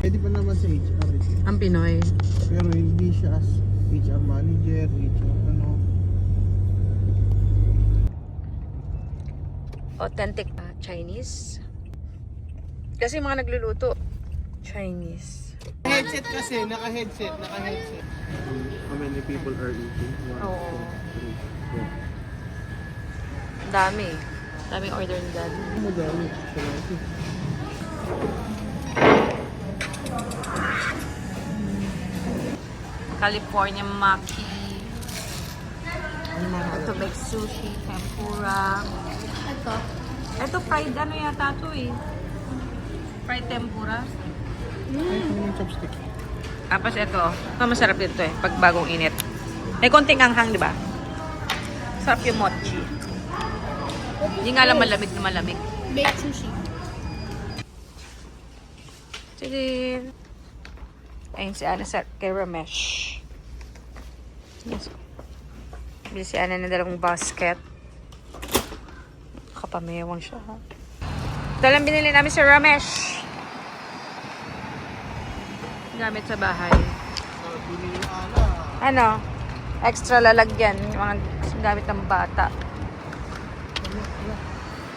Pwede pa naman sa HR. Ang Pinoy. Pero hindi siya as HR manager, HR ano. Authentic Chinese. Kasi mga nagluluto Chinese. Headset kasi, naka-headset. How many people are eating? Oo. 2, 3, 4. Dami. Daming order ni Daddy. Madami. Siya natin. California maki. Ano mga Ito baked sushi, tempura. Ito fried ano yata to eh. Fried tempura. Ay, ano yung chopstick? Tapos ito. Ito masarap din to eh. Pag bagong init. May konting anghang, di ba? Sarap yung mochi. Hindi nga lang malamig na malamig. Baked sushi. Tadin! Ayun si Ana sa kay Ramesh. Yes. Bili si Ana ng dalawang basket. Kapamewang siya ha. Ito lang binili namin si Ramesh. Gamit sa bahay. Pinili yung ala. Ano? Extra lalagyan. Yung mga gamit ng bata.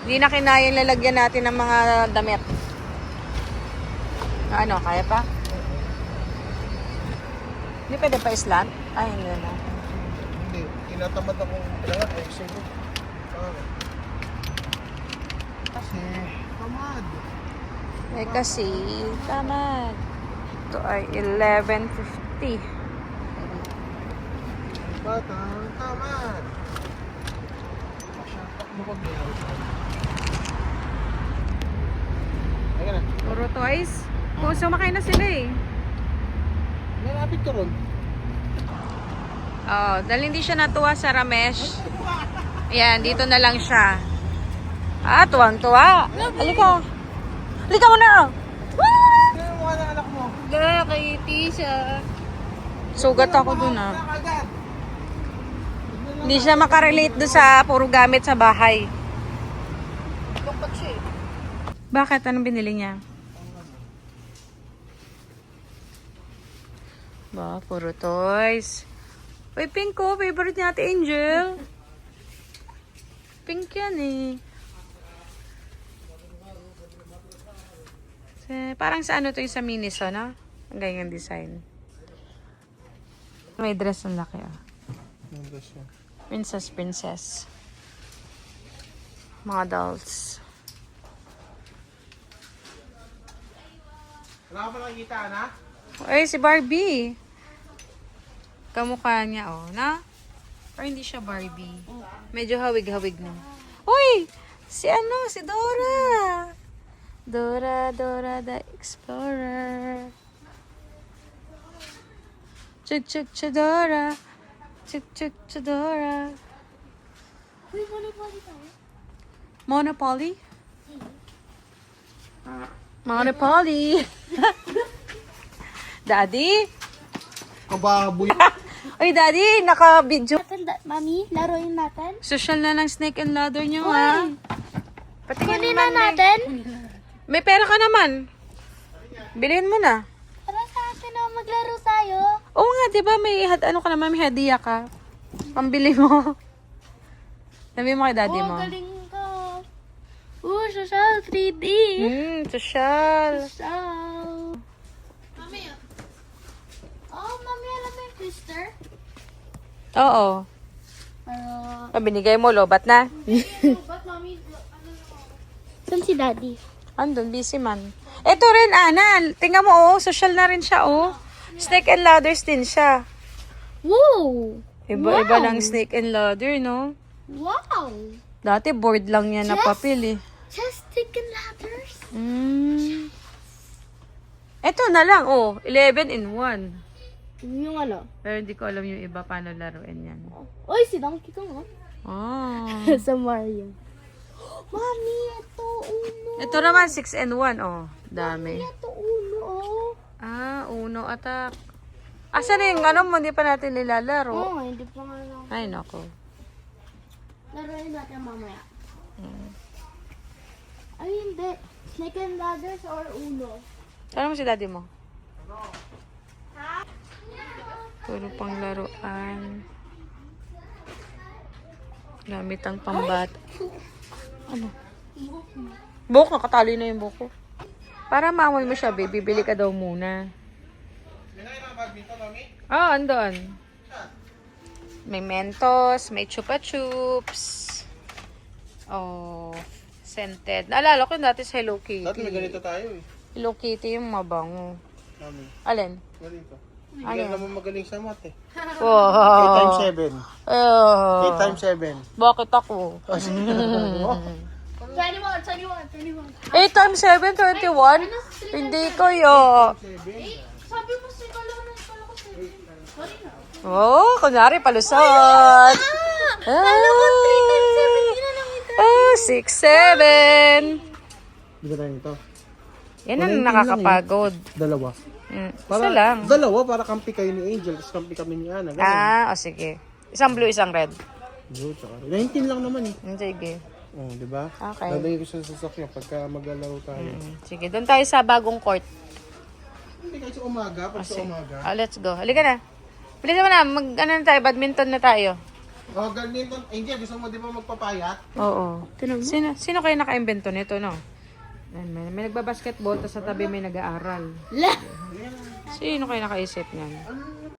Hindi na kinayang lalagyan natin ng mga damit. Ano, kaya pa? Hindi pwede pa islant? Ay, hindi na. Hindi, tinatamad akong kailangan ayusin ko. Kasi, tamad. Eh kasi, tamad. Ito ay 11.50. Batang tamad. Ayan na. Puro toys. Kung sumakay na sila eh. Nalapit ka ron. Oh, dahil hindi siya natuwa sa Ramesh. Ayan, dito na lang siya. Ah, tuwang-tuwa. Halika. Halika mo na. Ano yung mukha ng anak mo? Gakiti siya. Sugat ako dun ah. Hindi siya makarelate doon sa puro gamit sa bahay. Kapag siya eh. Bakit? Anong binili niya? Ba, puro toys. Uy, pink ko. Favorite niya Ate Angel. Pink yan eh. Parang sa ano to yung sa Miniso, no? Ang ganyang design. May dress ang laki ah. Nandun siya. Princess. Mga dolls. Wala ka pa nakikita, na? Ay, si Barbie. Kamukha niya, oh. Na? Pero hindi siya Barbie. Medyo hawig-hawig na. Uy! Si ano? Si Dora! Dora the Explorer. Chuk-chuk-chudora. Chuk-chuk-chudora. Uy, bali-bali tayo. Monopoly? Monopoly! Daddy? Kababoy. Uy, Daddy, naka-video. Mami, laruin natin. Social na ng snake and ladder nyo, ha? Patingin Kunin na naman, natin. May pera ka naman. Bilhin mo na. Para sa atin na maglaro tayo. Oo nga, di ba may ano ka naman, may hadiah ka. Pambili mo. Sabi mo kay Daddy mo. Galing ka. Social 3D. Social. Social. Mami. Oh, mami, alam mo yung twister? Oo. Pero, Binigay mo, lobat na. ba't mami, saan si daddy? Andun, busy man. Ito rin, Ana. Tingnan mo, oh. Social na rin siya, oh. Snake and ladders din siya. Wow! Iba-iba lang snake and ladder, no? Wow! Dati board lang yan na papel, eh. Just chicken ladders? Ito na lang, oh. 11 in 1. Yung ano? Pero hindi ko alam yung iba paano laruin yan. Oy, si Donkey Kong, oh. Oh. Sa Mario. Mami, ito uno. Ito naman, 6 and 1, oh. Dami. Ito uno, oh. Ah, uno attack. Asa na yung ano mo, hindi pa natin nilalaro. Oo, hindi pa nga lang. Ay, nako. Laruin natin mamaya. Ay, hindi. Snake and ladders or uno? Ano mo si daddy mo? Puro pang laruan. Gamit ang pambat. Ano? Buhok, nakatali na yung buhok ko. Para maamoy mo siya, baby, bibili ka daw muna. Oh, andun. May Mentos, may Chupa Chups. Oh, scented. Naalala ko yung dati sa Hello Kitty. Dati may ganito tayo eh. Hello Kitty yung mabango. Mami, Alin? ganito. Ano? Hindi naman magaling sa math eh. Wow. 8 times 7. Oh. 8 times 7. Bakit ako? Oh, sige. Oh, 21. 8 times 7, 21? Hindi ko yo. Sabi mo si Kala ko 7. Sorry na. Oh, kunyari palusot. Kala ko 3 times 7. Hindi na lang ito. Oh, 6, 7. Hindi ba tayo nito? Yan ang 19 nakakapagod. Dalawa. Isa lang. Dalawa para kampi kayo ni Angel, tapos kampi kami ni Ana. Ganun. Ah, o sige. Isang blue, isang red. Blue, tsaka red. 19 lang naman eh. Sige. Oh, di ba? Okay. Lalagay ko sa sasakyan pagka maglalaro tayo. Sige, doon tayo sa bagong court. Hindi kayo sa umaga, pag sa umaga. Oh, let's go. Halika na. Bilisan mo na. Ano na tayo? Badminton na tayo. Oh, ganito. Angel, gusto mo di ba magpapayat? Oo. Sino kayo naka-invento nito, no? May nagbabasketball, tapos sa tabi may nag-aaral. Sino kayo nakaisip niyan? Ano